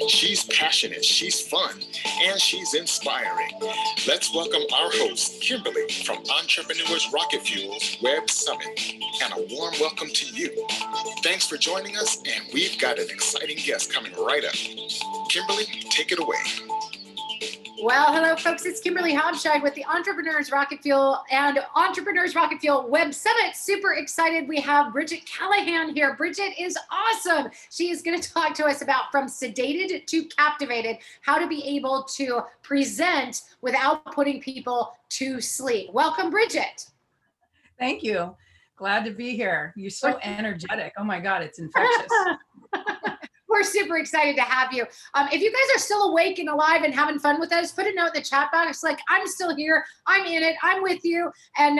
She's passionate, she's fun, and she's inspiring. Let's welcome our host, Kimberly, from Entrepreneurs Rocket Fuel's Web Summit, and a warm welcome to you. Thanks for joining us, and we've got an exciting guest coming right up. Kimberly, take it away. Well, hello, folks. It's Kimberly Hobshide with the Entrepreneurs Rocket Fuel and Entrepreneurs Rocket Fuel Web Summit. Super excited. We have Brigette Callahan here. Brigette is awesome. She is going to talk to us about from sedated to captivated, how to be able to present without putting people to sleep. Welcome, Brigette. Thank you. Glad to be here. You're so energetic. Oh my God, it's infectious. We're super excited to have you. If you guys are still awake and alive and having fun with us, put a note in the chat box like, I'm still here, I'm in it, I'm with you. And,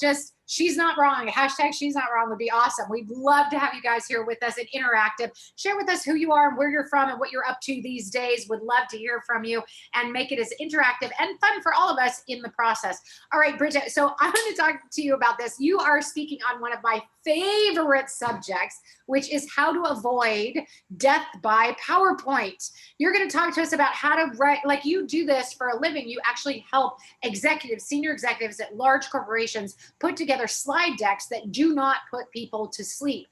just, she's not wrong. Hashtag she's not wrong would be awesome. We'd love to have you guys here with us and interactive. Share with us who you are and where you're from and what you're up to these days. Would love to hear from you and make it as interactive and fun for all of us in the process. All right, Brigette, so I'm going to talk to you about this. You are speaking on one of my favorite subjects, which is how to avoid death by PowerPoint. You're going to talk to us about how to write, like you do this for a living. You actually help executives, senior executives at large corporations put together slide decks that do not put people to sleep.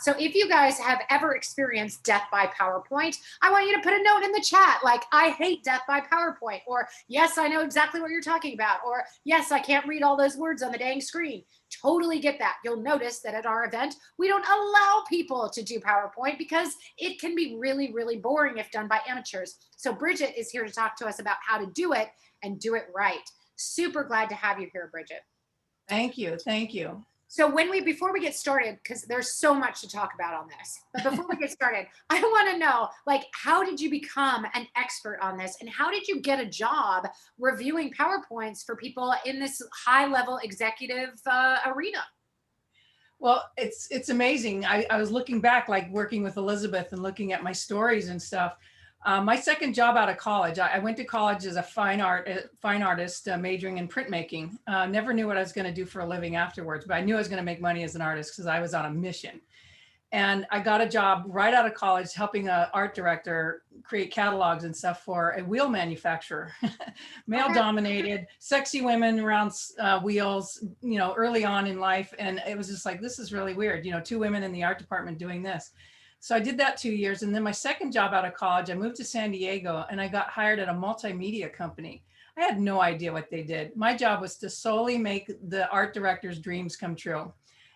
So if you guys have ever experienced death by PowerPoint, I want you to put a note in the chat like, I hate death by PowerPoint, or yes, I know exactly what you're talking about, or yes, I can't read all those words on the dang screen. Totally get that. You'll notice that at our event, we don't allow people to do PowerPoint because it can be really, really boring if done by amateurs. So Brigette is here to talk to us about how to do it and do it right. Super glad to have you here, Brigette. Thank you. Thank you. So before we get started, because there's so much to talk about on this, but before we get started, I want to know, like, how did you become an expert on this? And how did you get a job reviewing PowerPoints for people in this high-level executive arena? Well, it's amazing. I was looking back, like working with Elizabeth and looking at my stories and stuff. My second job out of college, I went to college as a fine artist, majoring in printmaking. Never knew what I was going to do for a living afterwards, but I knew I was going to make money as an artist because I was on a mission. And I got a job right out of college helping an art director create catalogs and stuff for a wheel manufacturer, male dominated, sexy women around wheels, early on in life. And it was just like, this is really weird. Two women in the art department doing this. So I did that 2 years. And then my second job out of college, I moved to San Diego and I got hired at a multimedia company. I had no idea what they did. My job was to solely make the art director's dreams come true.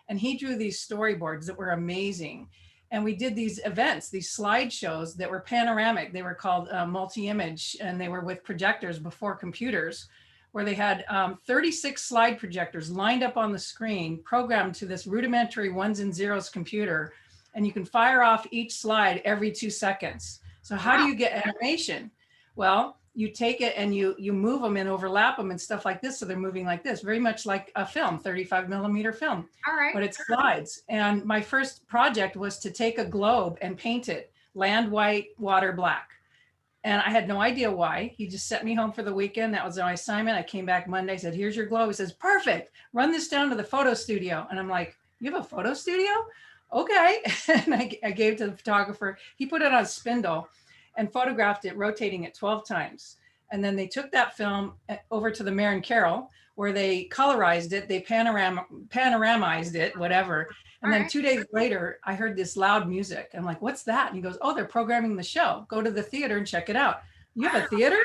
And he drew these storyboards that were amazing. And we did these events, these slideshows that were panoramic. They were called multi-image, and they were with projectors before computers, where they had 36 slide projectors lined up on the screen, programmed to this rudimentary ones and zeros computer. And you can fire off each slide every 2 seconds. So how do you get animation? Well, you take it and you move them and overlap them and stuff like this. So they're moving like this, very much like a film, 35 millimeter film. All right. But it slides. And my first project was to take a globe and paint it land white, water black. And I had no idea why. He just sent me home for the weekend. That was my assignment. I came back Monday, said, here's your globe. He says, perfect, run this down to the photo studio. And I'm like, you have a photo studio? Okay. And I gave it to the photographer. He put it on spindle and photographed it, rotating it 12 times. And then they took that film over to the Marin Carroll, where they colorized it, they panoramized it, whatever. And then 2 days later, I heard this loud music. I'm like, what's that? And he goes, oh, they're programming the show. Go to the theater and check it out. You have a theater?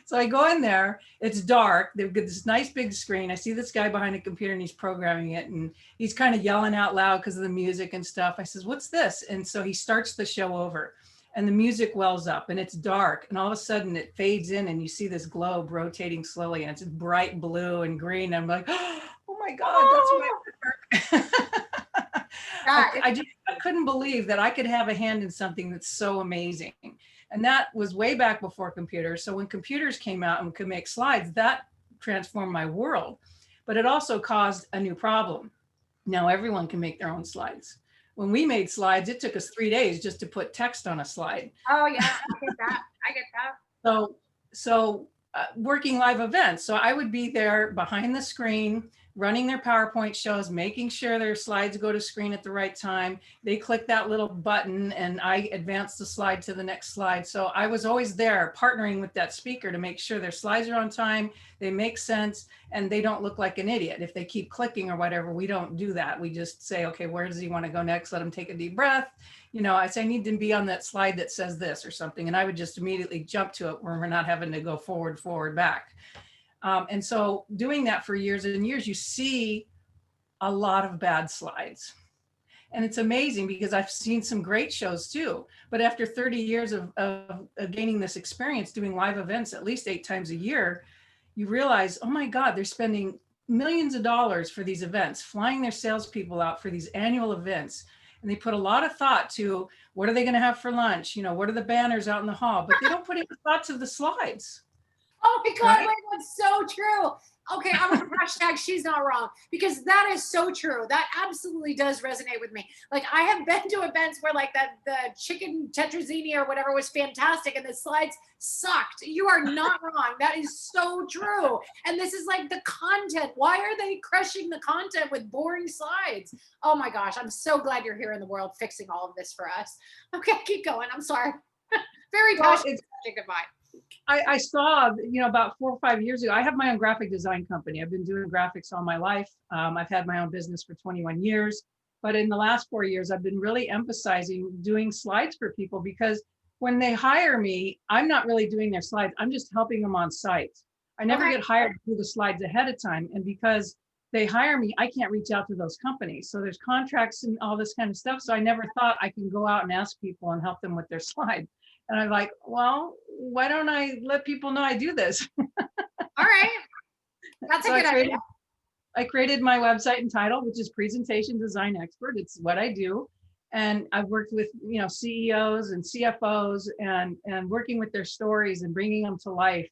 So I go in there, it's dark. They've got this nice big screen. I see this guy behind a computer and he's programming it. And he's kind of yelling out loud because of the music and stuff. I says, what's this? And so he starts the show over and the music wells up and it's dark. And all of a sudden it fades in and you see this globe rotating slowly and it's bright blue and green. I'm like, oh my God, that's my work. I couldn't believe that I could have a hand in something that's so amazing. And that was way back before computers. So when computers came out and could make slides, that transformed my world. But it also caused a new problem. Now everyone can make their own slides. When we made slides, it took us 3 days just to put text on a slide. Oh yeah, I get that. I get that. So working live events. So I would be there behind the screen running their PowerPoint shows, making sure their slides go to screen at the right time. They click that little button and I advance the slide to the next slide. So I was always there partnering with that speaker to make sure their slides are on time, they make sense, and they don't look like an idiot. If they keep clicking or whatever, we don't do that. We just say, okay, where does he want to go next? Let him take a deep breath. You know, I say, I need to be on that slide that says this or something. And I would just immediately jump to it where we're not having to go forward, back. And so doing that for years and years, you see a lot of bad slides. And it's amazing because I've seen some great shows too. But after 30 years of gaining this experience doing live events at least 8 times a year, you realize, oh my God, they're spending millions of dollars for these events, flying their salespeople out for these annual events. And they put a lot of thought to what are they going to have for lunch? You know, what are the banners out in the hall? But they don't put any thought to the slides. Oh my God, Right? wait, that's so true. Okay, I'm gonna hashtag she's not wrong because that is so true. That absolutely does resonate with me. Like I have been to events where like that the chicken tetrazzini or whatever was fantastic and the slides sucked. You are not wrong. That is so true. And this is like the content. Why are they crushing the content with boring slides? Oh my gosh, I'm so glad you're here in the world fixing all of this for us. Okay, keep going. I'm sorry. Very passionate subject of mine. I saw, you know, about 4 or 5 years ago, I have my own graphic design company. I've been doing graphics all my life. I've had my own business for 21 years, but in the last 4 years, I've been really emphasizing doing slides for people because when they hire me, I'm not really doing their slides. I'm just helping them on site. I never get hired to do the slides ahead of time. And because they hire me, I can't reach out to those companies. So there's contracts and all this kind of stuff. So I never thought I can go out and ask people and help them with their slides. And I'm like, well, why don't I let people know I do this? All right. That's a good idea. I created my website and title, which is Presentation Design Expert. It's what I do. And I've worked with, you know, CEOs and CFOs and working with their stories and bringing them to life.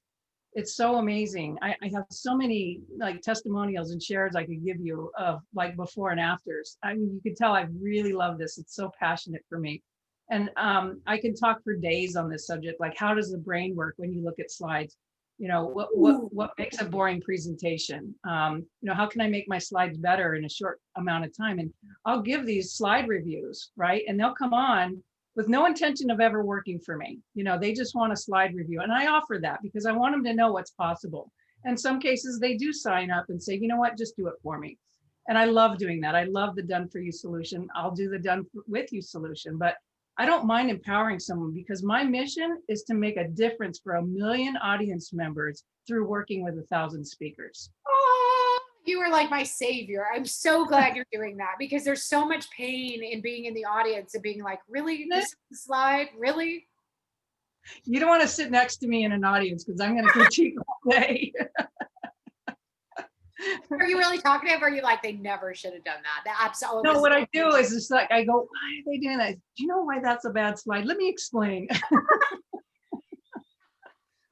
It's so amazing. I have so many like testimonials and shares I could give you of like before and afters. I mean, you could tell I really love this. It's so passionate for me. And I can talk for days on this subject, like how does the brain work when you look at slides? You know, what makes a boring presentation? You know, how can I make my slides better in a short amount of time? And I'll give these slide reviews, right? And they'll come on with no intention of ever working for me. You know, they just want a slide review. And I offer that because I want them to know what's possible. And some cases they do sign up and say, you know what, just do it for me. And I love doing that. I love the done for you solution. I'll do the done with you solution, but I don't mind empowering someone because my mission is to make a difference for 1 million audience members through working with 1,000 speakers. Oh, you are like my savior. I'm so glad you're doing that because there's so much pain in being in the audience and being like, really, this is the slide, really? You don't want to sit next to me in an audience because I'm going to critique all day. Are you really talkative or are you like, they never should have done that? Absolutely. No, what I do is just like, I go, why are they doing that? Do you know why that's a bad slide? Let me explain.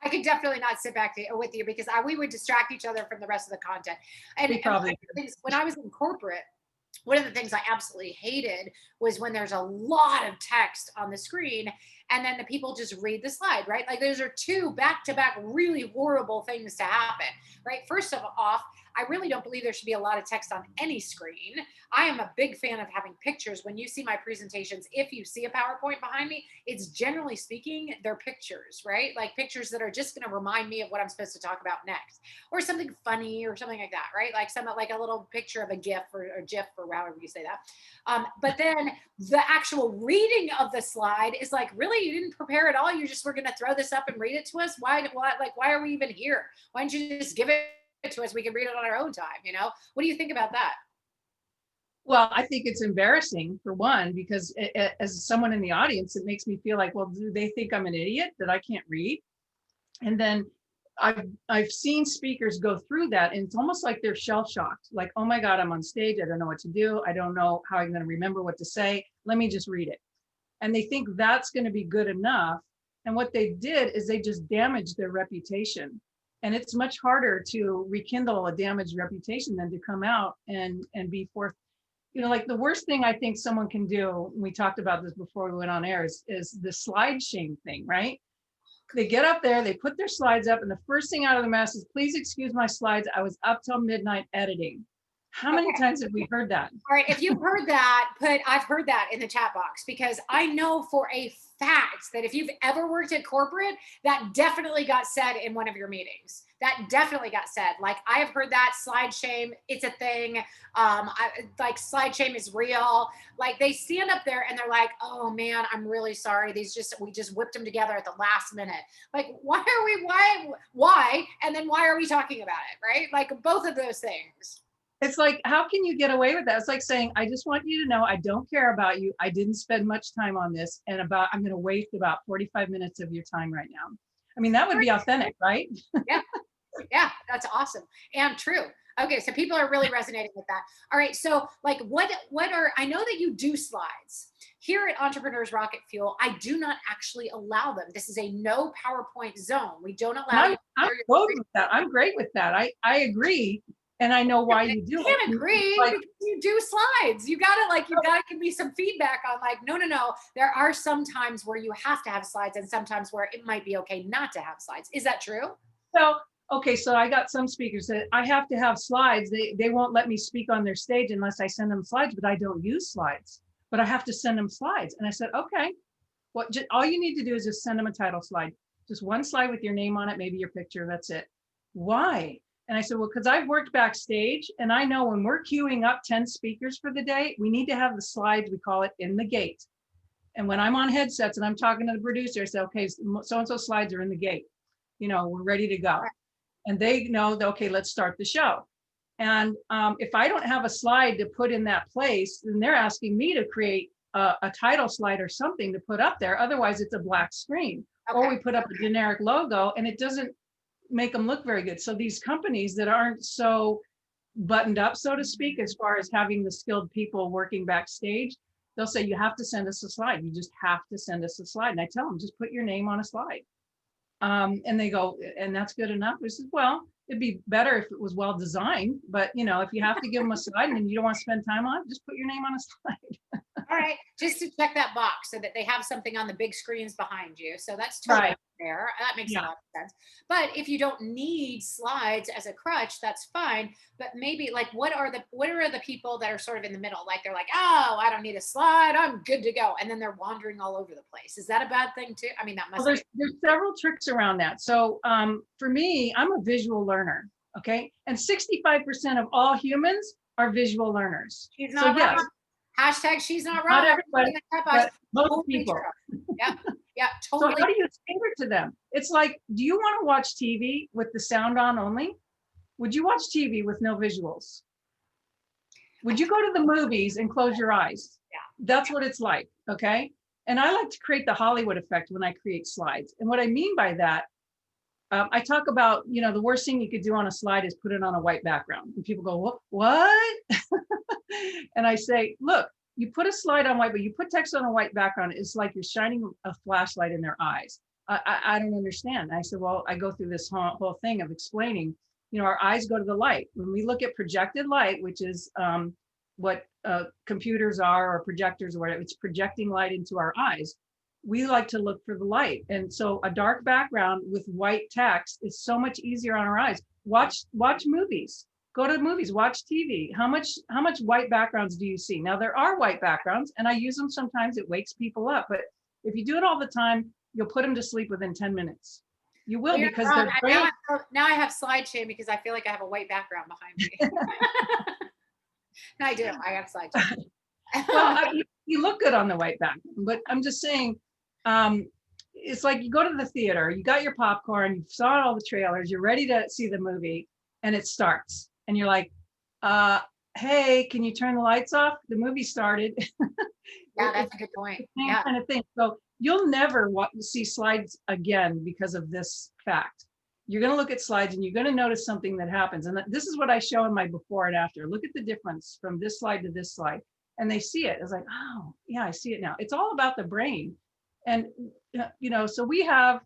I could definitely not sit back with you because we would distract each other from the rest of the content. And when I was in corporate, one of the things I absolutely hated was when there's a lot of text on the screen and then the people just read the slide, right? Like those are 2 back-to-back really horrible things to happen, right? First of all, I really don't believe there should be a lot of text on any screen. I am a big fan of having pictures. When you see my presentations, if you see a PowerPoint behind me, it's generally speaking, they're pictures, right? Like pictures that are just going to remind me of what I'm supposed to talk about next, or something funny or something like that, right? Like like a little picture of a GIF or GIF or however you say that. But then the actual reading of the slide is like, really, you didn't prepare at all. You just were going to throw this up and read it to us. Why are we even here? Why don't you just give it to us? We can read it on our own time. You know, what do you think about that? Well, I think it's embarrassing for one, because as someone in the audience, it makes me feel like, well, do they think I'm an idiot that I can't read? And then I've seen speakers go through that and it's almost like they're shell shocked. Like, oh my God, I'm on stage. I don't know what to do. I don't know how I'm going to remember what to say. Let me just read it. And they think that's going to be good enough. And what they did is they just damaged their reputation. And it's much harder to rekindle a damaged reputation than to come out and be forth. You know, like the worst thing I think someone can do, we talked about this before we went on air, is the slide shame thing, right? They get up there, they put their slides up, and the first thing out of the mouth is, please excuse my slides. I was up till midnight editing. How many times have we heard that? All right, if you've heard that, I've heard that in the chat box, because I know for a fact that if you've ever worked at corporate, that definitely got said in one of your meetings. That definitely got said. Like, I have heard that slide shame, it's a thing. Like, slide shame is real. Like, they stand up there and they're like, "Oh man, I'm really sorry. We just whipped them together at the last minute." Like, why? And then why are we talking about it, right? Like, both of those things. It's like, how can you get away with that? It's like saying, I just want you to know I don't care about you. I didn't spend much time on this, and I'm going to waste about 45 minutes of your time right now. I mean, that would be authentic, right? Yeah. Yeah, that's awesome and true. Okay, so people are really resonating with that. All right, so like, I know that you do slides. Here at Entrepreneurs Rocket Fuel, I do not actually allow them. This is a no PowerPoint zone. We don't allow you. I'm good with that. I'm great with that. I agree. And I know why you do it. I can't agree, because you do slides. You gotta give me some feedback on, like, no. There are some times where you have to have slides and sometimes where it might be okay not to have slides. Is that true? So, okay, so I got some speakers that I have to have slides. They won't let me speak on their stage unless I send them slides, but I don't use slides. But I have to send them slides. And I said, okay, well, all you need to do is just send them a title slide. Just one slide with your name on it, maybe your picture, that's it. Why? And I said, well, because I've worked backstage and I know when we're queuing up 10 speakers for the day, we need to have the slides, we call it, in the gate. And when I'm on headsets and I'm talking to the producer, I say, okay, so-and-so slides are in the gate. We're ready to go. And they know that, okay, let's start the show. And if I don't have a slide to put in that place, then they're asking me to create a title slide or something to put up there. Otherwise, it's a black screen. Okay. Or we put up a generic logo and it doesn't make them look very good. So these companies that aren't so buttoned up, so to speak, as far as having the skilled people working backstage, they'll say, you have to send us a slide. You just have to send us a slide. And I tell them, just put your name on a slide. And they go, and that's good enough. I said, well, it'd be better if it was well designed, but if you have to give them a slide and you don't want to spend time on it, just put your name on a slide. All right, just to check that box so that they have something on the big screens behind you. So that's totally right. There. That makes a lot of sense. But if you don't need slides as a crutch, that's fine. But maybe, like, what are the people that are sort of in the middle? Like, they're like, oh, I don't need a slide, I'm good to go. And then they're wandering all over the place. Is that a bad thing too? I mean, that must be. There's several tricks around that. So for me, I'm a visual learner. Okay. And 65% of all humans are visual learners. She's not wrong. Yes. Hashtag she's not wrong. Not everybody, but most people. Yeah. Yeah, totally. So how do you explain it to them? It's like, do you want to watch TV with the sound on only? Would you watch TV with no visuals? Would you go to the movies and close your eyes? Yeah. That's what it's like, okay? And I like to create the Hollywood effect when I create slides. And what I mean by that, I talk about, the worst thing you could do on a slide is put it on a white background. And people go, what? And I say, look, you put a slide on white, but you put text on a white background, it's like you're shining a flashlight in their eyes. I don't understand. I said, well, I go through this whole thing of explaining, our eyes go to the light. When we look at projected light, which is what computers are, or projectors, or whatever, it's projecting light into our eyes. We like to look for the light. And so a dark background with white text is so much easier on our eyes. Watch movies. Go to movies, watch TV. How much white backgrounds do you see? Now, there are white backgrounds and I use them sometimes. It wakes people up, but if you do it all the time, you'll put them to sleep within 10 minutes. You will, because their brain. Now I have slide shame because I feel like I have a white background behind me. No, I do. I have slide shame. Well, you look good on the white background, but I'm just saying, it's like you go to the theater, you got your popcorn, you saw all the trailers, you're ready to see the movie, and it starts. And you're like, hey, can you turn the lights off? The movie started. Yeah, that's a good point. Yeah. Kind of thing. So you'll never see slides again because of this fact. You're going to look at slides and you're going to notice something that happens. And this is what I show in my before and after. Look at the difference from this slide to this slide. And they see it. It's like, oh, yeah, I see it now. It's all about the brain. And, so we have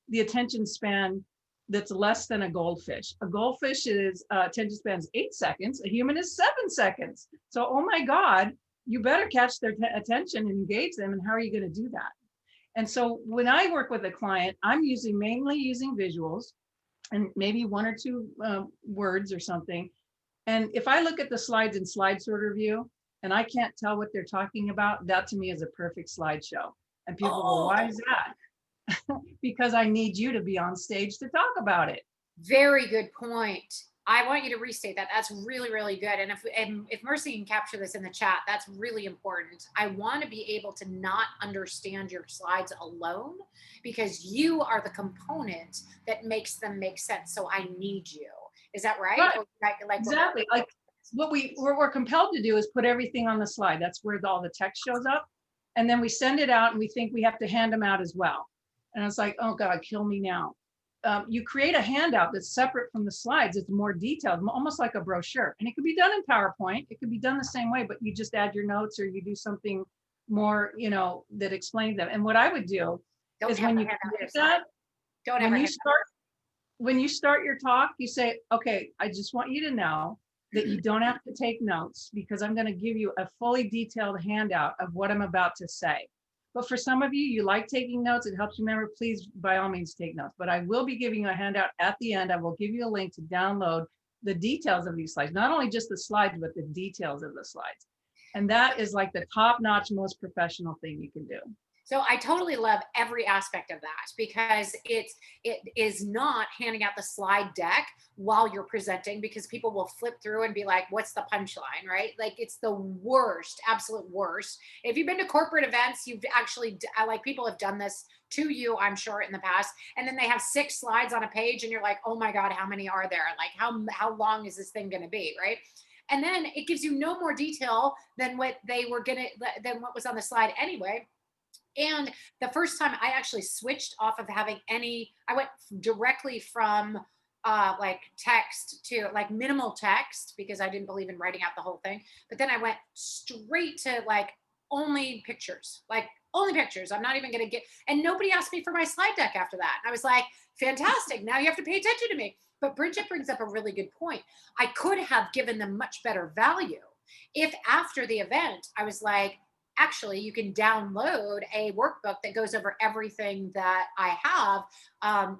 the attention span that's less than a goldfish. A goldfish is attention span is 8 seconds. A human is 7 seconds. So, oh my God, you better catch their attention and engage them. And how are you going to do that? And so when I work with a client, I'm mainly using visuals and maybe one or two words or something. And if I look at the slides in slide sorter view and I can't tell what they're talking about, that to me is a perfect slideshow. And people go, why is that? Because I need you to be on stage to talk about it. Very good point. I want you to restate that. That's really, really good. And if Mercy can capture this in the chat, that's really important. I want to be able to not understand your slides alone because you are the component that makes them make sense. So I need you. Is that right? Right. Or like Exactly. Like what we're compelled to do is put everything on the slide. That's where all the text shows up. And then we send it out and we think we have to hand them out as well. And it's like, oh God, kill me now. You create a handout that's separate from the slides. It's more detailed, almost like a brochure. And it could be done in PowerPoint. It could be done the same way, but you just add your notes or you do something more, you know, that explains them. And what I would do is when you create that, when you start your talk, you say, okay, I just want you to know that you don't have to take notes because I'm going to give you a fully detailed handout of what I'm about to say. But for some of you, you like taking notes, it helps you remember, please, by all means, take notes. But I will be giving you a handout at the end. I will give you a link to download the details of these slides, not only just the slides, but the details of the slides. And that is like the top-notch, most professional thing you can do. So I totally love every aspect of that because it is not handing out the slide deck while you're presenting because people will flip through and be like, what's the punchline, right? Like it's the worst, absolute worst. If you've been to corporate events, you've actually, like people have done this to you, I'm sure, in the past. And then they have 6 slides on a page and you're like, oh my God, how many are there? Like how long is this thing going to be, right? And then it gives you no more detail than what what was on the slide anyway. And the first time I actually switched off of having I went directly from like text to like minimal text because I didn't believe in writing out the whole thing. But then I went straight to like only pictures, I'm not even going to and nobody asked me for my slide deck after that. And I was like, fantastic. Now you have to pay attention to me. But Bridget brings up a really good point. I could have given them much better value if after the event, I was like, actually, you can download a workbook that goes over everything that I have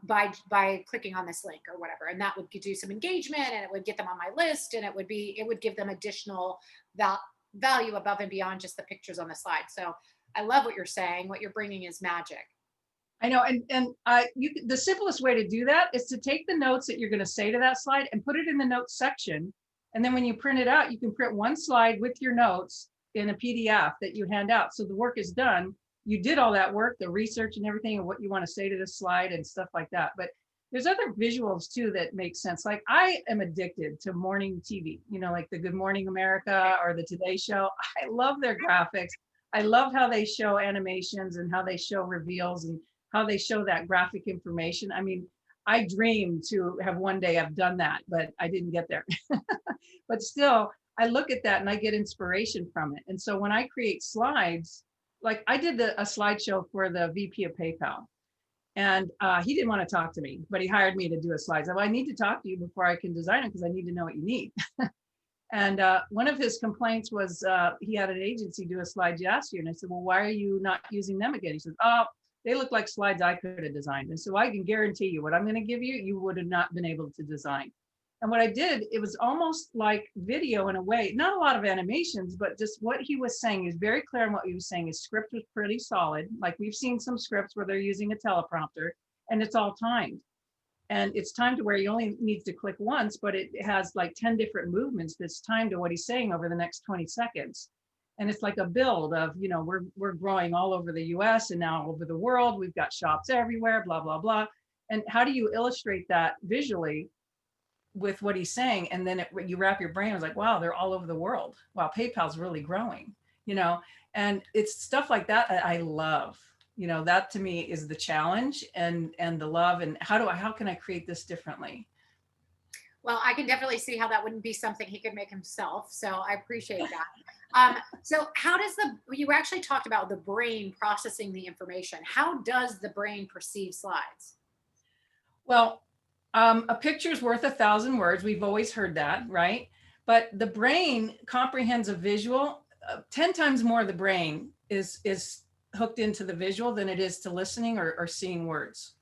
by clicking on this link or whatever. And that would do some engagement and it would get them on my list and it would give them additional value above and beyond just the pictures on the slide. So I love what you're saying. What you're bringing is magic. I know. And the simplest way to do that is to take the notes that you're going to say to that slide and put it in the notes section. And then when you print it out, you can print one slide with your notes in a PDF that you hand out. So the work is done. You did all that work, the research and everything and what you want to say to this slide and stuff like that. But there's other visuals too that make sense. Like I am addicted to morning TV, you know, like the Good Morning America or the Today Show. I love their graphics. I love how they show animations and how they show reveals and how they show that graphic information. I mean, I dream to have one day I've done that, but I didn't get there. But still, I look at that and I get inspiration from it. And so when I create slides, like I did a slideshow for the VP of PayPal, and he didn't want to talk to me, but he hired me to do a slide. So I need to talk to you before I can design it because I need to know what you need. And one of his complaints was he had an agency do a slide last year. And I said, well, why are you not using them again? He said, oh, they look like slides I could have designed. And so I can guarantee you what I'm going to give you, you would have not been able to design. And what I did, it was almost like video in a way, not a lot of animations, but just what he was saying. He was very clear on what he was saying. His script was pretty solid. Like we've seen some scripts where they're using a teleprompter and it's all timed. And it's timed to where he only needs to click once, but it has like 10 different movements that's timed to what he's saying over the next 20 seconds. And it's like a build of, you know, we're growing all over the US and now all over the world. We've got shops everywhere, blah, blah, blah. And how do you illustrate that visually with what he's saying? And then you wrap your brain, it's like, wow, they're all over the world. Wow, PayPal's really growing, you know, and it's stuff like that I love. You know, that to me is the challenge and the love and how can I create this differently? Well, I can definitely see how that wouldn't be something he could make himself. So I appreciate that. So how does you actually talked about the brain processing the information. How does the brain perceive slides? Well, a picture is worth 1,000 words. We've always heard that, right? But the brain comprehends a visual 10 times more. The brain is hooked into the visual than it is to listening or seeing words.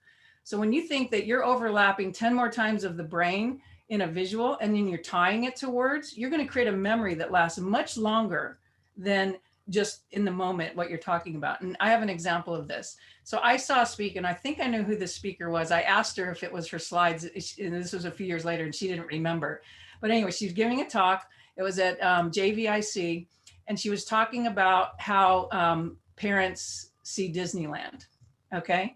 So when you think that you're overlapping 10 more times of the brain, in a visual and then you're tying it to words, you're going to create a memory that lasts much longer than just in the moment what you're talking about. And I have an example of this. So I saw a speaker, and I think I knew who the speaker was. I asked her if it was her slides, and this was a few years later, and she didn't remember. But anyway, she was giving a talk. It was at JVIC, and she was talking about how parents see Disneyland, okay?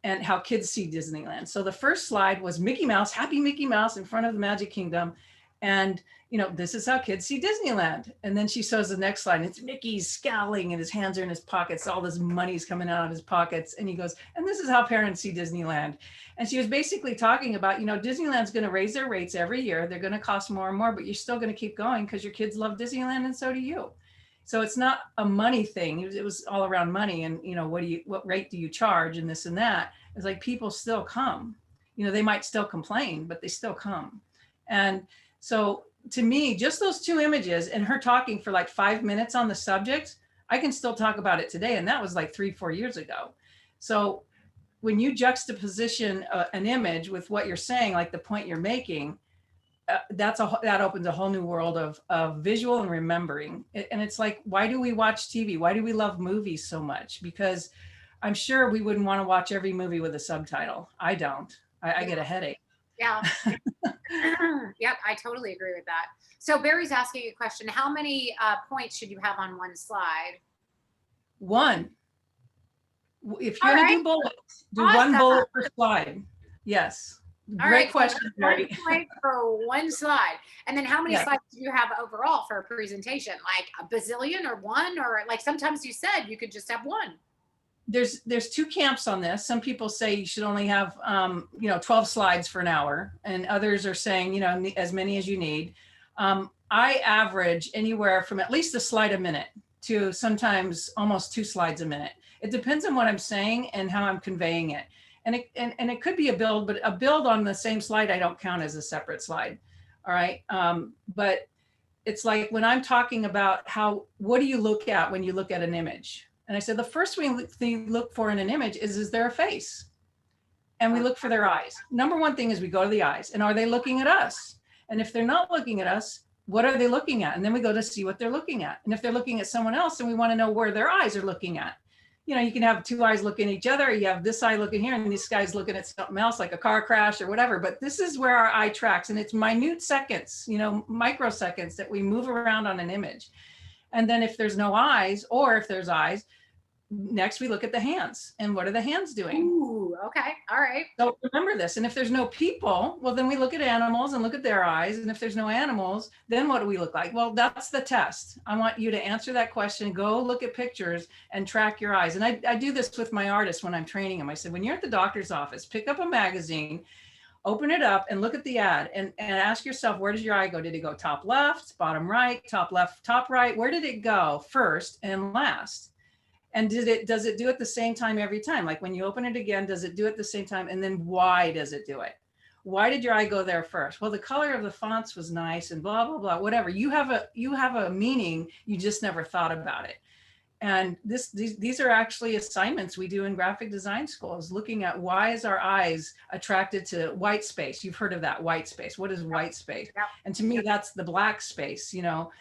And how kids see Disneyland. So the first slide was Mickey Mouse, happy Mickey Mouse in front of the Magic Kingdom. And, you know, this is how kids see Disneyland. And then she shows the next slide, and it's Mickey's scowling and his hands are in his pockets. All this money's coming out of his pockets. And he goes, and this is how parents see Disneyland. And she was basically talking about, you know, Disneyland's going to raise their rates every year. They're going to cost more and more, but you're still going to keep going because your kids love Disneyland and so do you. So it's not a money thing. It was all around money and, you know, what rate do you charge and this and that. It's like people still come, you know, they might still complain, but they still come. And so to me, just those two images and her talking for like 5 minutes on the subject, I can still talk about it today. And that was like 3-4 years ago. So when you juxtaposition an image with what you're saying, like the point you're making, that opens a whole new world of visual and remembering. And it's like, why do we watch TV? Why do we love movies so much? Because I'm sure we wouldn't want to watch every movie with a subtitle. I don't. I get a headache. Yeah. Yep, I totally agree with that. So Barry's asking a question. How many points should you have on one slide? One. If you're going to do bullets, do awesome. One bullet per slide. Yes. Great question, Mary. 1 point for one slide. And then how many slides do you have overall for a presentation? Like a bazillion or one? Or like sometimes you said you could just have one. There's two camps on this. Some people say you should only have 12 slides for an hour, and others are saying, you know, as many as you need. I average anywhere from at least a slide a minute to sometimes almost 2 slides a minute. It depends on what I'm saying and how I'm conveying it. And it could be a build, but a build on the same slide, I don't count as a separate slide. All right. But it's like when I'm talking about what do you look at when you look at an image? And I said, the first thing you look for in an image is there a face? And we look for their eyes. Number one thing is we go to the eyes, and are they looking at us? And if they're not looking at us, what are they looking at? And then we go to see what they're looking at. And if they're looking at someone else, then we want to know where their eyes are looking at. You know, you can have 2 eyes looking at each other. You have this eye looking here and this guy's looking at something else like a car crash or whatever. But this is where our eye tracks, and it's minute seconds, you know, microseconds that we move around on an image. And then if there's no eyes, or if there's eyes, next we look at the hands. And what are the hands doing? Ooh, okay. All right. So remember this. And if there's no people, well, then we look at animals and look at their eyes. And if there's no animals, then what do we look like? Well, that's the test. I want you to answer that question, go look at pictures and track your eyes. And I do this with my artists when I'm training them. I said, when you're at the doctor's office, pick up a magazine, open it up and look at the ad and ask yourself, where does your eye go? Did it go top left, bottom right, top left, top right? Where did it go first and last? And does it do it the same time every time? Like when you open it again, does it do it the same time? And then why does it do it? Why did your eye go there first? Well, the color of the fonts was nice and blah, blah, blah, whatever. You have a meaning, you just never thought about it. And these are actually assignments we do in graphic design schools, looking at why is our eyes attracted to white space? You've heard of that, white space. What is white space? Yeah. And to me, that's the black space, you know.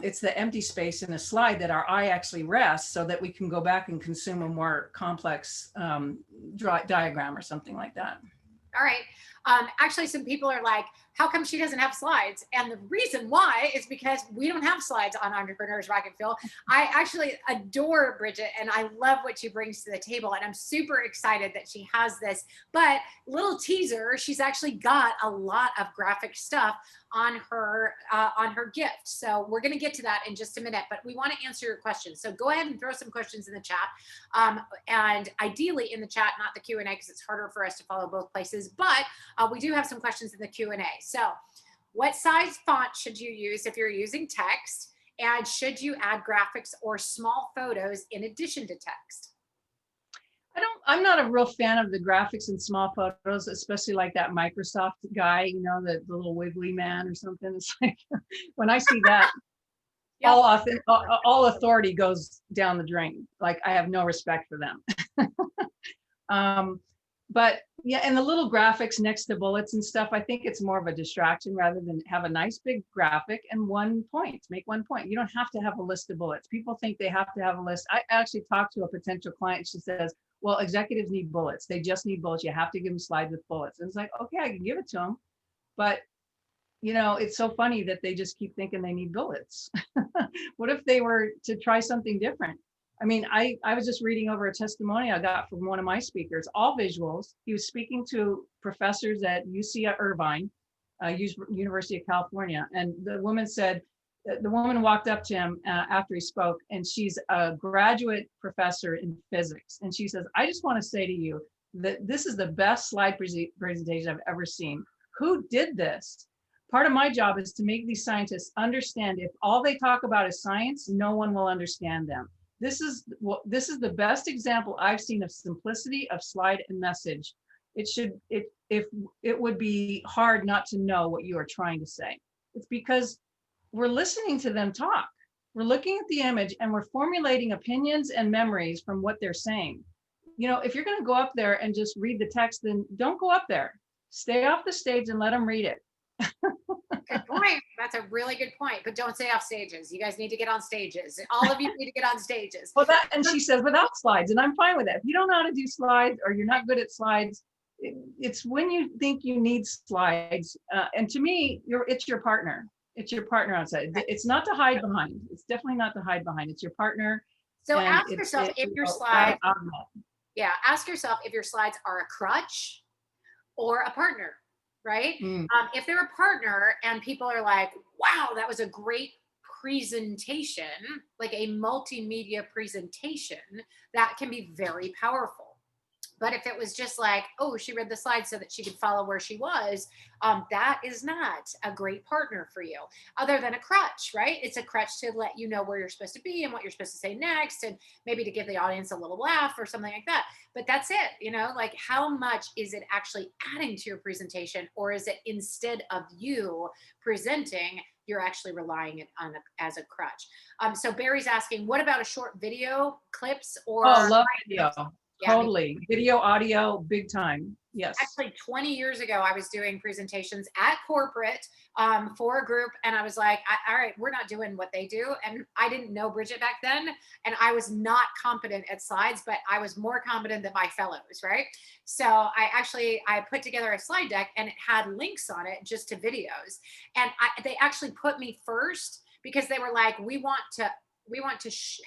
It's the empty space in a slide that our eye actually rests so that we can go back and consume a more complex diagram or something like that. All right. Actually, some people are like, how come she doesn't have slides? And the reason why is because we don't have slides on Entrepreneurs Rocket Fuel. I actually adore Brigette and I love what she brings to the table. And I'm super excited that she has this. But little teaser, she's actually got a lot of graphic stuff on her gift. So we're going to get to that in just a minute, but we want to answer your questions. So go ahead and throw some questions in the chat. And ideally in the chat, not the Q&A, because it's harder for us to follow both places, but we do have some questions in the Q&A. So what size font should you use if you're using text? And should you add graphics or small photos in addition to text? I'm not a real fan of the graphics and small photos, especially like that Microsoft guy, you know, the little wiggly man or something. It's like, when I see that, yep, all authority goes down the drain. Like I have no respect for them. But yeah, and the little graphics next to bullets and stuff, I think it's more of a distraction rather than have a nice big graphic and make 1 point. You don't have to have a list of bullets. People think they have to have a list. I actually talked to a potential client. She says, well, executives need bullets. They just need bullets. You have to give them slides with bullets. And it's like, okay, I can give it to them. But it's so funny that they just keep thinking they need bullets. What if they were to try something different? I mean, I was just reading over a testimony I got from one of my speakers, all visuals. He was speaking to professors at UC Irvine, University of California. And the woman walked up to him after he spoke, and she's a graduate professor in physics. And she says, I just want to say to you that this is the best slide presentation I've ever seen. Who did this? Part of my job is to make these scientists understand if all they talk about is science, no one will understand them. This is the best example I've seen of simplicity of slide and message. If it would be hard not to know what you are trying to say. It's because we're listening to them talk. We're looking at the image and we're formulating opinions and memories from what they're saying. If you're going to go up there and just read the text, then don't go up there. Stay off the stage and let them read it. Good point. That's a really good point. But don't stay off stages. You guys need to get on stages. All of you need to get on stages. Well, and she says without slides, and I'm fine with that. If you don't know how to do slides or you're not good at slides, it's when you think you need slides. And to me, it's your partner. It's your partner outside. It's not to hide behind. It's definitely not to hide behind. It's your partner. So ask yourself if your slides. Yeah, ask yourself if your slides are a crutch or a partner. Right? If they're a partner and people are like, wow, that was a great presentation, like a multimedia presentation, that can be very powerful. But if it was just like, oh, she read the slides so that she could follow where she was, that is not a great partner for you, other than a crutch, right? It's a crutch to let you know where you're supposed to be and what you're supposed to say next, and maybe to give the audience a little laugh or something like that. But that's it, like how much is it actually adding to your presentation, or is it instead of you presenting, you're actually relying on as a crutch? So Barry's asking, what about a short video clips or? Oh, love video. Yeah, totally. Video, audio, big time. Yes. Actually, 20 years ago, I was doing presentations at corporate for a group. And I was like, all right, we're not doing what they do. And I didn't know Brigette back then. And I was not competent at slides, but I was more competent than my fellows, right? So I put together a slide deck and it had links on it just to videos. And they actually put me first because they were like, we want to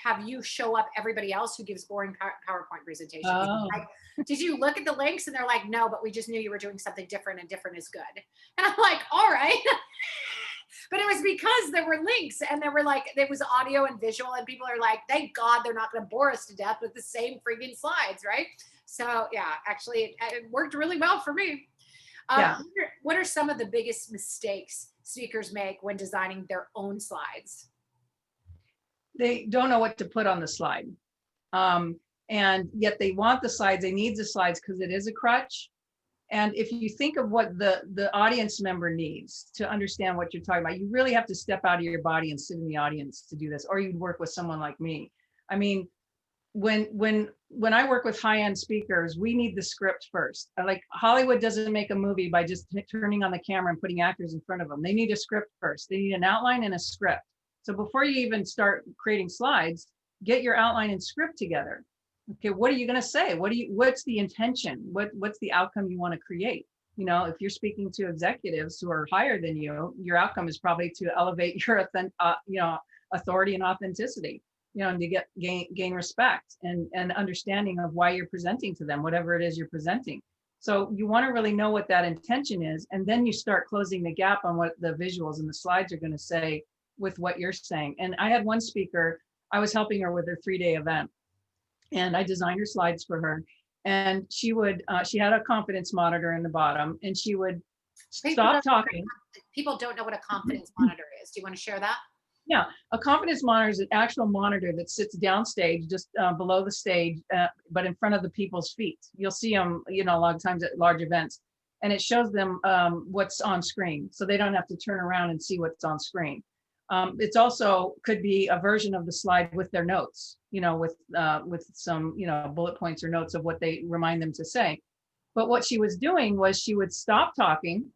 have you show up everybody else who gives boring PowerPoint presentations. Oh. Like, did you look at the links? And they're like, no, but we just knew you were doing something different, and different is good. And I'm like, all right. But it was because there were links and there was audio and visual, and people are like, thank God they're not going to bore us to death with the same freaking slides, right? So yeah, actually it worked really well for me. Yeah. What are some of the biggest mistakes speakers make when designing their own slides? They don't know what to put on the slide. And yet they want the slides, they need the slides because it is a crutch. And if you think of what the audience member needs to understand what you're talking about, you really have to step out of your body and sit in the audience to do this, or you'd work with someone like me. I mean, when I work with high-end speakers, we need the script first. Like Hollywood doesn't make a movie by just turning on the camera and putting actors in front of them. They need a script first. They need an outline and a script. So before you even start creating slides, get your outline and script together. Okay, what are you going to say? What's the intention? What's the outcome you want to create? If you're speaking to executives who are higher than you, your outcome is probably to elevate your authority and authenticity, and to gain respect and understanding of why you're presenting to them, whatever it is you're presenting. So you want to really know what that intention is, and then you start closing the gap on what the visuals and the slides are going to say with what you're saying. And I had one speaker, I was helping her with her 3-day event, and I designed her slides for her. And she had a confidence monitor in the bottom, and she would stop talking. People don't know what a confidence monitor is. Do you want to share that? Yeah, a confidence monitor is an actual monitor that sits downstage, just below the stage, but in front of the people's feet. You'll see them, a lot of times at large events, and it shows them what's on screen, so they don't have to turn around and see what's on screen. It's also could be a version of the slide with their notes, with some, bullet points or notes of what they remind them to say. But what she was doing was she would stop talking,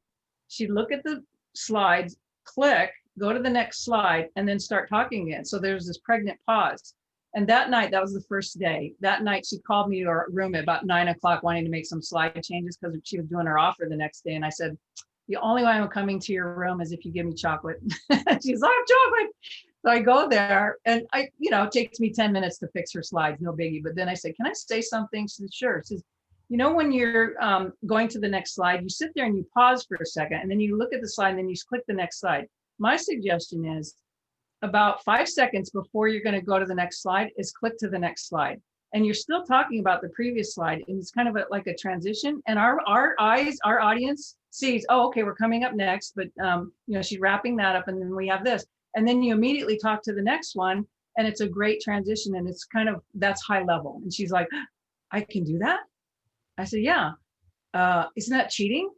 she'd look at the slides, click, go to the next slide, and then start talking again. So there's this pregnant pause. And that night, that was the first day. That night, she called me to her room at about 9 o'clock wanting to make some slide changes because she was doing her offer the next day. And I said, the only way I'm coming to your room is if you give me chocolate. She's like, I have chocolate. So I go there and it takes me 10 minutes to fix her slides, no biggie. But then I said, can I say something? She said, sure. She says, when you're going to the next slide, you sit there and you pause for a second, and then you look at the slide and then you click the next slide. My suggestion is about 5 seconds before you're going to go to the next slide is click to the next slide. And you're still talking about the previous slide. And it's kind of like a transition. And our audience sees, oh, okay, we're coming up next. But, she's wrapping that up. And then we have this. And then you immediately talk to the next one. And it's a great transition. And it's that's high level. And she's like, I can do that? I said, yeah. Isn't that cheating?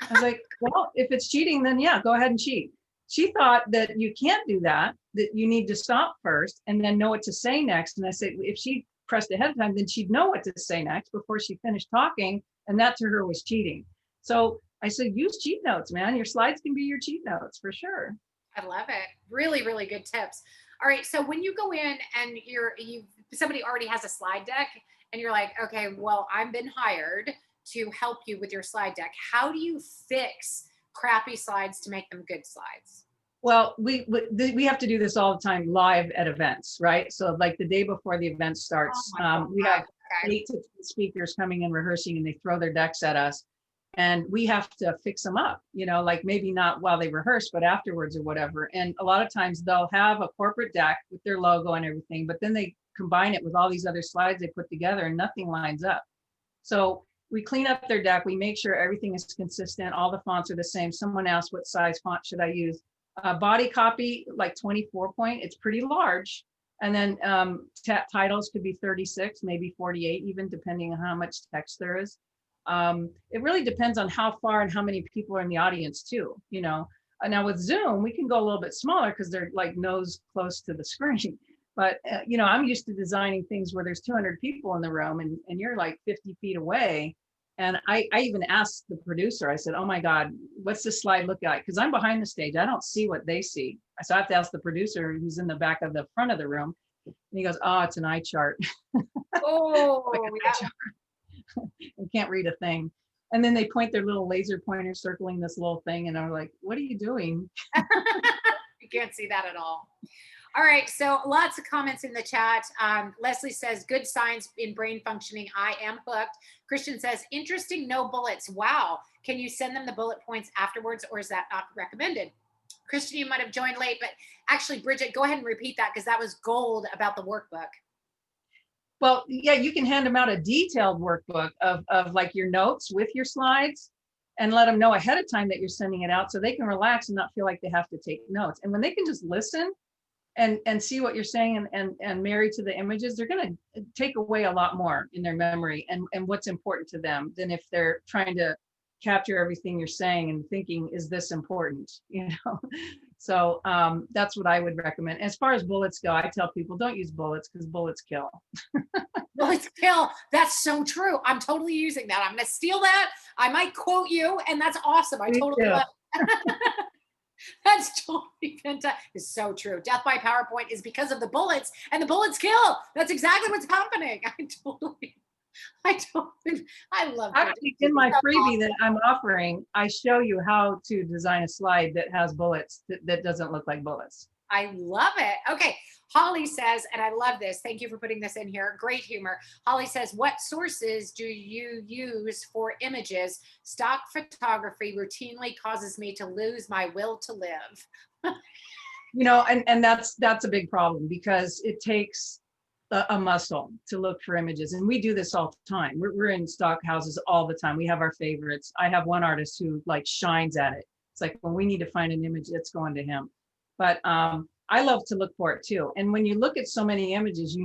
I was like, well, if it's cheating, then yeah, go ahead and cheat. She thought that you can't do that you need to stop first and then know what to say next. And I said, if she pressed ahead of time, then she'd know what to say next before she finished talking. And that to her was cheating. So I said, use cheat notes, man. Your slides can be your cheat notes for sure. I love it. Really, really good tips. All right. So when you go in and somebody already has a slide deck and you're like, okay, well, I've been hired to help you with your slide deck. How do you fix crappy slides to make them good slides? Well, we have to do this all the time live at events, right? So like the day before the event starts, we have 8 to 10 speakers coming and rehearsing, and they throw their decks at us. And we have to fix them up, like maybe not while they rehearse, but afterwards or whatever. And a lot of times they'll have a corporate deck with their logo and everything, but then they combine it with all these other slides they put together and nothing lines up. So we clean up their deck. We make sure everything is consistent. All the fonts are the same. Someone asked, what size font should I use? Body copy, like 24 point. It's pretty large. And then titles could be 36, maybe 48, even depending on how much text there is. It really depends on how far and how many people are in the audience too. Now with Zoom, we can go a little bit smaller because they're like nose close to the screen. But, I'm used to designing things where there's 200 people in the room and you're like 50 feet away. And I even asked the producer, I said, oh my God, what's this slide look like? Because I'm behind the stage. I don't see what they see. So I have to ask the producer who's in the back of the front of the room. And he goes, oh, it's an eye chart. Oh, yeah. I can't read a thing. And then they point their little laser pointer circling this little thing. And I'm like, what are you doing? You can't see that at all. All right. So lots of comments in the chat. Leslie says, good signs in brain functioning. I am hooked. Christian says, interesting, no bullets. Wow. Can you send them the bullet points afterwards, or is that not recommended? Christian, you might have joined late, but actually, Bridget, go ahead and repeat that because that was gold about the workbook. Well, yeah, you can hand them out a detailed workbook of like your notes with your slides and let them know ahead of time that you're sending it out so they can relax and not feel like they have to take notes. And when they can just listen and see what you're saying and marry to the images, they're going to take away a lot more in their memory and what's important to them than if they're trying to capture everything you're saying and thinking, is this important? So that's what I would recommend. As far as bullets go, I tell people don't use bullets because bullets kill. Bullets kill. That's so true. I'm totally using that. I'm going to steal that. I might quote you, and that's awesome. I totally love it. That's totally fantastic. It's so true. Death by PowerPoint is because of the bullets, and the bullets kill. That's exactly what's happening. I love it. Actually, in my freebie that I'm offering, I show you how to design a slide that has bullets that doesn't look like bullets. I love it. Okay. Holly says, and I love this. Thank you for putting this in here. Great humor. Holly says, what sources do you use for images? Stock photography routinely causes me to lose my will to live. And that's a big problem because it takes a muscle to look for images. And we do this all the time. We're in stock houses all the time. We have our favorites. I have one artist who like shines at it. It's like when we need to find an image, it's going to him. But I love to look for it too. And when you look at so many images,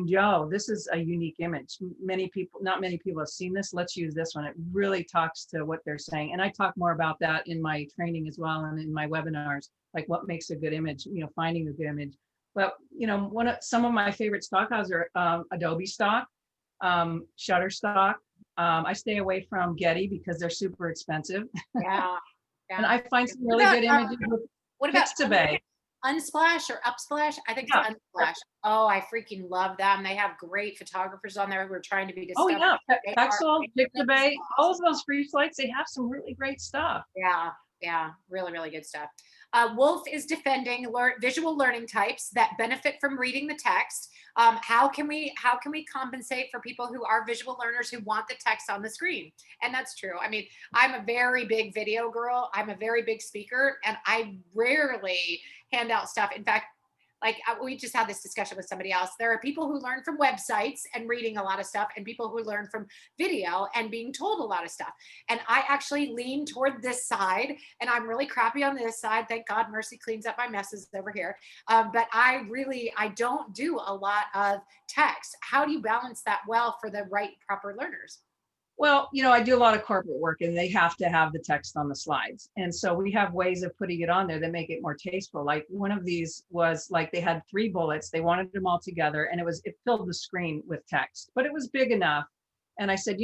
this is a unique image. Not many people have seen this. Let's use this one. It really talks to what they're saying. And I talk more about that in my training as well and in my webinars, like what makes a good image, finding a good image. But, some of my favorite stock houses are Adobe stock, Shutterstock, I stay away from Getty because they're super expensive. Yeah. And I find some What really about, good images with what about Pixabay. Unsplash or Upsplash? I think it's Yeah. Unsplash. Oh, I freaking love them. They have great photographers on there who are trying to be Oh discovered. yeah, They are Pexel, Pixabay, all of awesome. those free sites, they have some really great stuff. Yeah, yeah, really, really good stuff. Wolf is defending visual learning types that benefit from reading the text. How can we compensate for people who are visual learners who want the text on the screen? And that's true. I mean, I'm a very big video girl. I'm a very big speaker, and I rarely hand out stuff. In fact, like we just had this discussion with somebody else. There are people who learn from websites and reading a lot of stuff, and people who learn from video and being told a lot of stuff. And I actually lean toward this side, and I'm really crappy on this side. Thank God Mercy cleans up my messes over here. But I don't do a lot of text. How do you balance that well for the right, proper learners? Well, I do a lot of corporate work and they have to have the text on the slides. And so we have ways of putting it on there that make it more tasteful. Like one of these was like they had 3 bullets, they wanted them all together, and it filled the screen with text, but it was big enough. And I said,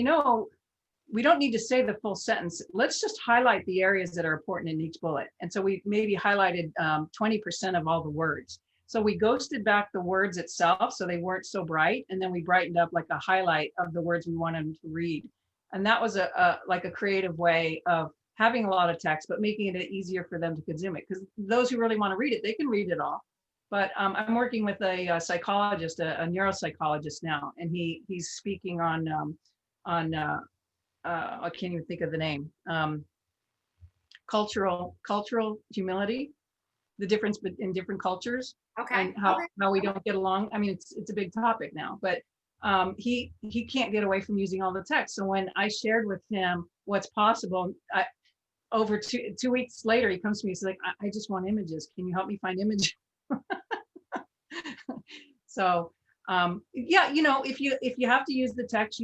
we don't need to say the full sentence. Let's just highlight the areas that are important in each bullet. And so we maybe highlighted 20% of all the words. So we ghosted back the words itself so they weren't so bright. And then we brightened up like a highlight of the words we wanted them to read. And that was like a creative way of having a lot of text, but making it easier for them to consume it. Because those who really want to read it, they can read it all. But I'm working with a psychologist, a neuropsychologist now, and he's speaking on I can't even think of the name, cultural humility, the difference in different cultures. Okay. And how we don't get along. I mean, it's a big topic now, but he can't get away from using all the text. So when I shared with him what's possible, over 2 weeks later, he comes to me, he's like, I just want images. Can you help me find images? So yeah, if you have to use the text,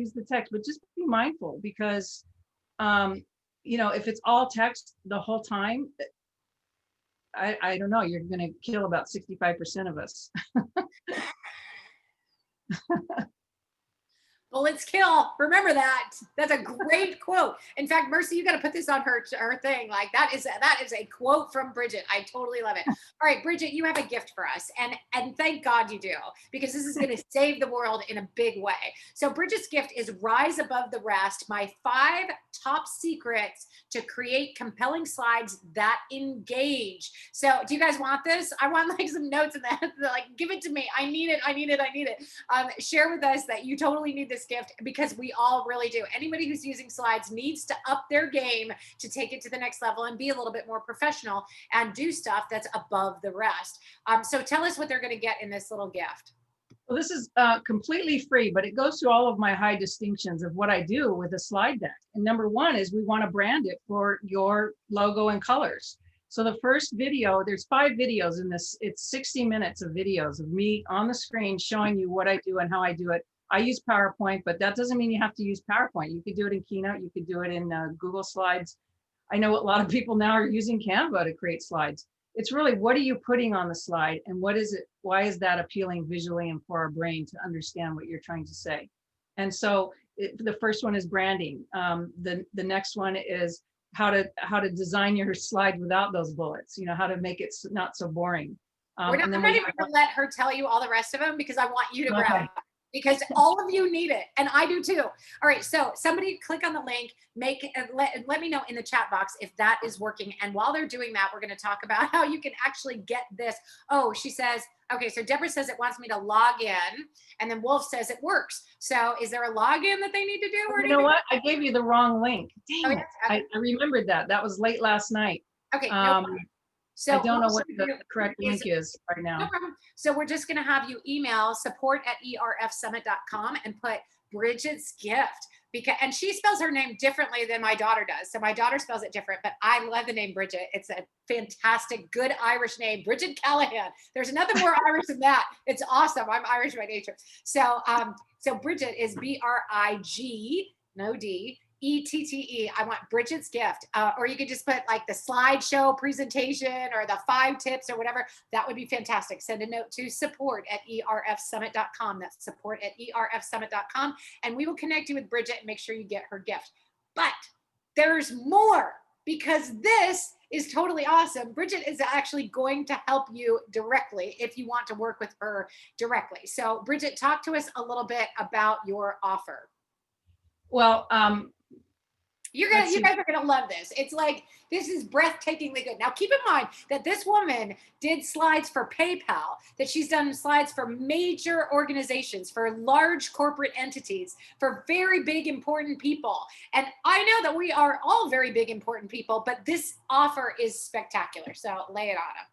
but just be mindful because if it's all text the whole time, I don't know, you're going to kill about 65% of us. Bullets kill. Remember that. That's a great quote. In fact, Mercy, you got to put this on her thing. Like that is a quote from Brigette. I totally love it. All right, Brigette, you have a gift for us, and thank God you do, because this is going to save the world in a big way. So Bridgette's gift is Rise Above the Rest: my 5 top secrets to create compelling slides that engage. So do you guys want this? I want like some notes in that. Like, give it to me. I need it. Share with us that you totally need this gift, because we all really do. Anybody who's using slides needs to up their game to take it to the next level and be a little bit more professional and do stuff that's above the rest. So tell us what they're going to get in this little gift. Well, this is completely free, but it goes through all of my high distinctions of what I do with a slide deck. And number 1 is we want to brand it for your logo and colors. So the first video, there's 5 videos in this. It's 60 minutes of videos of me on the screen showing you what I do and how I do it. I use PowerPoint, but that doesn't mean you have to use PowerPoint. You could do it in Keynote. You could do it in Google Slides. I know a lot of people now are using Canva to create slides. It's really, what are you putting on the slide, and what is it? Why is that appealing visually and for our brain to understand what you're trying to say? And so the first one is branding. The next one is how to design your slide without those bullets. How to make it not so boring. We're not even going to let her tell you all the rest of them, because I want you to grab it. Because all of you need it, and I do too. All right, so somebody click on the link, let me know in the chat box if that is working. And while they're doing that, we're going to talk about how you can actually get this. Oh, she says, okay, so Deborah says it wants me to log in, and then Wolf says it works. So is there a login that they need to do? Or you know what? I gave you the wrong link. Dang it. Okay. I remembered that. That was late last night. Okay, no problem. So I don't know what the correct link is right now. No problem. So we're just going to have you email support@erfsummit.com and put Bridgette's gift, and she spells her name differently than my daughter does. So my daughter spells it different, but I love the name Brigette. It's a fantastic, good Irish name, Brigette Callahan. There's nothing more Irish than that. It's awesome. I'm Irish by nature. So Bridgette is BRIG, no D, ETTE. I want Bridget's gift. Or you could just put like the slideshow presentation or the 5 tips or whatever. That would be fantastic. Send a note to support@erfsummit.com. That's support@erfsummit.com. And we will connect you with Bridget and make sure you get her gift. But there's more, because this is totally awesome. Bridget is actually going to help you directly if you want to work with her directly. So Bridget, talk to us a little bit about your offer. Well, you guys are gonna love this. It's like, this is breathtakingly good. Now, keep in mind that this woman did slides for PayPal, that she's done slides for major organizations, for large corporate entities, for very big, important people. And I know that we are all very big, important people, but this offer is spectacular. So lay it on them.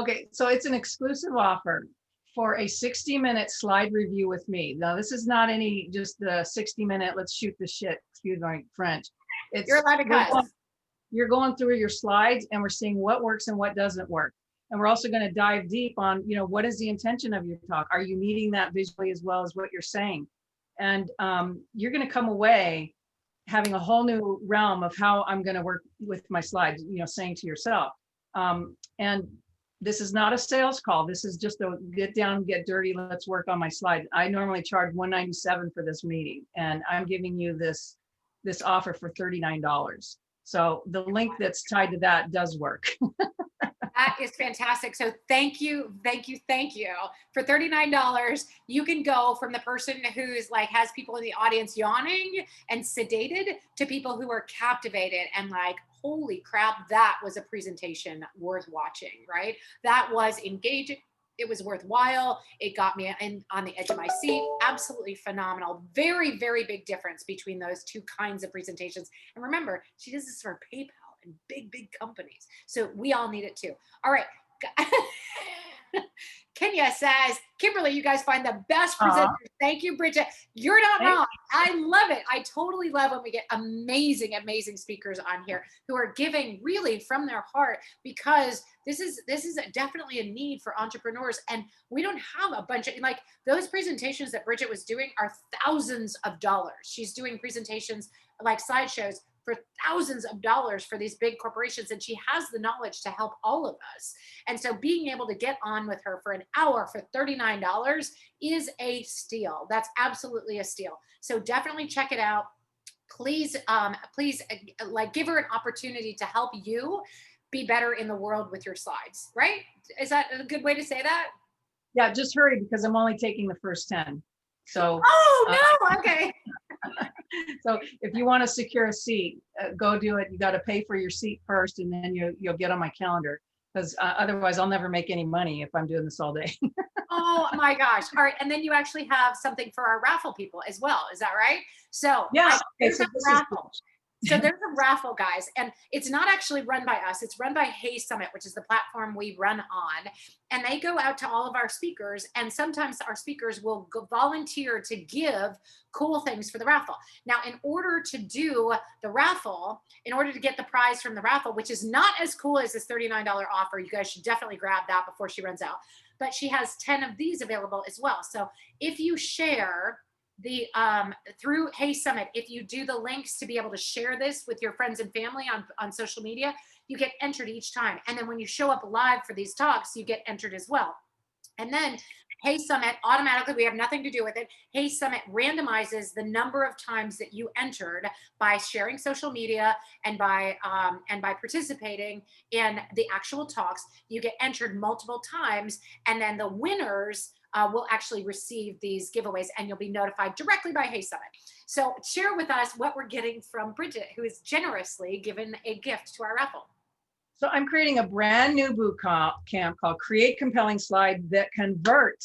Okay, so it's an exclusive offer for a 60-minute slide review with me. Now, this is not any just the 60-minute, let's shoot the shit, excuse my French. It's, you're allowed to cuss. You're going through your slides and we're seeing what works and what doesn't work. And we're also going to dive deep on, what is the intention of your talk? Are you meeting that visually as well as what you're saying? And you're going to come away having a whole new realm of how I'm going to work with my slides, saying to yourself. And this is not a sales call. This is just a get down, get dirty, let's work on my slides. I normally charge $197 for this meeting, and I'm giving you this offer for $39. So the link that's tied to that does work. That is fantastic. So thank you. For $39, you can go from the person who's like has people in the audience yawning and sedated to people who are captivated and like, holy crap, that was a presentation worth watching, right? That was engaging. It was worthwhile. It got me on the edge of my seat. Absolutely phenomenal. Very, very big difference between those two kinds of presentations. And remember, she does this for PayPal and big, big companies. So we all need it too. All right. Kenya says, Kimberly, you guys find the best presenters. Thank you, Brigette. You're not wrong. I love it. I totally love when we get amazing, amazing speakers on here who are giving really from their heart, because this is definitely a need for entrepreneurs. And we don't have a bunch of, like, those presentations that Brigette was doing are thousands of dollars. She's doing presentations like slideshows for thousands of dollars for these big corporations. And she has the knowledge to help all of us. And so being able to get on with her for an hour for $39 is a steal. That's absolutely a steal. So definitely check it out. Please, like give her an opportunity to help you be better in the world with your slides, right? Is that a good way to say that? Yeah, just hurry because I'm only taking the first 10. So. Oh, no, okay. So if you want to secure a seat, go do it. You got to pay for your seat first, and then you'll get on my calendar, because otherwise I'll never make any money if I'm doing this all day. Oh my gosh. All right. And then you actually have something for our raffle people as well. Is that right? So yeah. There's a raffle. So there's a raffle, guys, and it's not actually run by us. It's run by Hey Summit, which is the platform we run on. And they go out to all of our speakers, and sometimes our speakers will volunteer to give cool things for the raffle. Now, in order to do the raffle, in order to get the prize from the raffle, which is not as cool as this $39 offer, you guys should definitely grab that before she runs out. But she has 10 of these available as well. So if you share the through Hey Summit, if you do the links to be able to share this with your friends and family on social media, you get entered each time. And then when you show up live for these talks, you get entered as well. And then Hey Summit automatically, we have nothing to do with it. Hey Summit randomizes the number of times that you entered by sharing social media and by participating in the actual talks. You get entered multiple times, and then the winners will actually receive these giveaways, and you'll be notified directly by Hey Summit. So share with us what we're getting from Brigette, who has generously given a gift to our raffle. So I'm creating a brand new boot camp called Create Compelling Slides That Convert.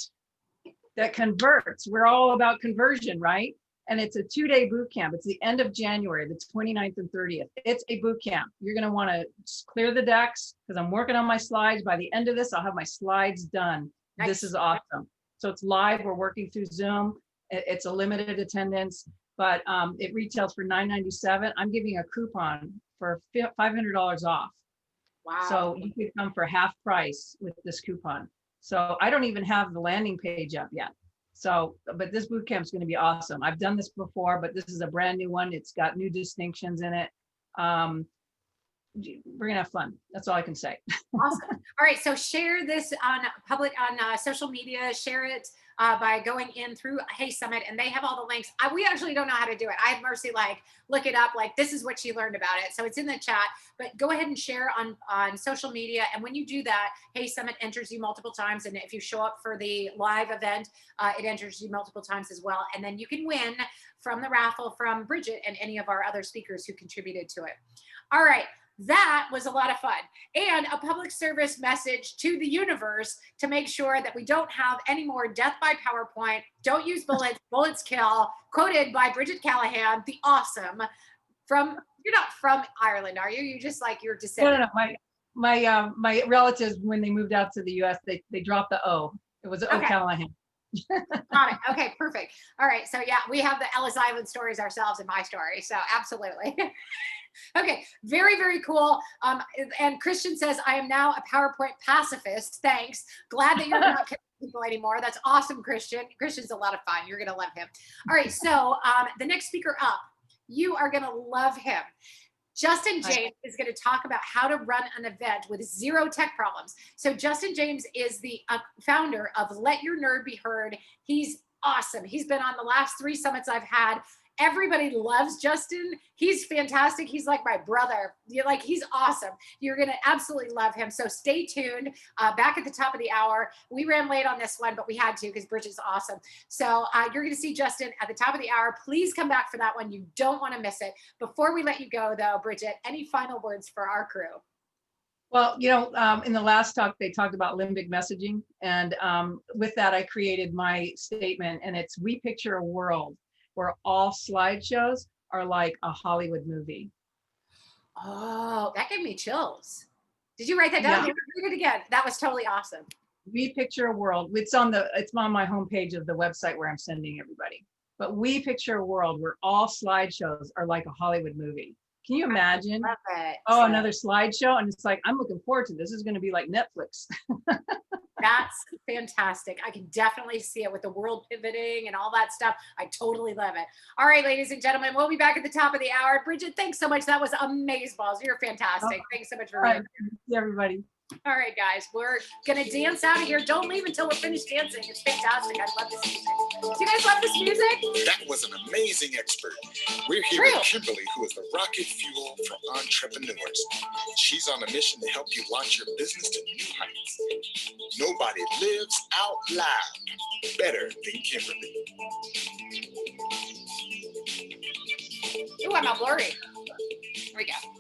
That converts. We're all about conversion, right? And it's a 2-day boot camp. It's the end of January, the 29th and 30th. It's a boot camp. You're going to want to clear the decks because I'm working on my slides. By the end of this, I'll have my slides done. Nice. This is awesome. So it's live. We're working through Zoom. It's a limited attendance, but it retails for $997. I'm giving a coupon for $500 off. Wow. So you could come for half price with this coupon. So I don't even have the landing page up yet. So, but this boot camp is going to be awesome. I've done this before, but this is a brand new one. It's got new distinctions in it. We're gonna have fun. That's all I can say. Awesome. All right. So share this on social media. Share it by going in through Hey Summit, and they have all the links. We actually don't know how to do it. I had Mercy look it up. This is what she learned about it. So it's in the chat. But go ahead and share on social media. And when you do that, Hey Summit enters you multiple times. And if you show up for the live event, it enters you multiple times as well. And then you can win from the raffle from Brigette and any of our other speakers who contributed to it. All right. That was a lot of fun, and a public service message to the universe to make sure that we don't have any more death by PowerPoint. Don't use bullets, bullets kill. Quoted by Brigette Callahan, the awesome. You're not from Ireland, are you? You just you're descendant. No. My relatives, when they moved out to the U.S., they dropped the O. It was O Callahan. Got it. Okay, perfect. All right. So yeah, we have the Ellis Island stories ourselves in my story. So absolutely. Okay, very, very cool. And Christian says, I am now a PowerPoint pacifist. Thanks. Glad that you're not killing people anymore. That's awesome, Christian. Christian's a lot of fun. You're going to love him. All right, so the next speaker up, you are going to love him. Justin James is going to talk about how to run an event with zero tech problems. So Justin James is the founder of Let Your Nerd Be Heard. He's awesome. He's been on the last 3 summits I've had. Everybody loves Justin. He's fantastic. He's like my brother. He's awesome. You're going to absolutely love him. So stay tuned. Back at the top of the hour. We ran late on this one, but we had to because Bridget's awesome. So you're going to see Justin at the top of the hour. Please come back for that one. You don't want to miss it. Before we let you go, though, Brigette, any final words for our crew? Well, in the last talk, they talked about limbic messaging. And with that, I created my statement, and it's, we picture a world where all slideshows are like a Hollywood movie. Oh, that gave me chills. Did you write that down? Yeah. Read it again. That was totally awesome. We picture a world, it's on my homepage of the website where I'm sending everybody. But we picture a world where all slideshows are like a Hollywood movie. Can you imagine? I love it. Oh, another slideshow. And it's I'm looking forward to this. This is going to be like Netflix. That's fantastic. I can definitely see it with the world pivoting and all that stuff. I totally love it. All right, ladies and gentlemen, we'll be back at the top of the hour. Brigette, thanks so much. That was amazeballs. You're fantastic. Thanks so much for being here. Everybody. All right, guys, we're going to dance out of here. Don't leave until we're finished dancing. It's fantastic. I love this music. Do you guys love this music? That was an amazing expert. We're here with Kimberly, who is the rocket fuel for entrepreneurs. She's on a mission to help you launch your business to new heights. Nobody lives out loud better than Kimberly. Ooh, I'm all blurry. Here we go.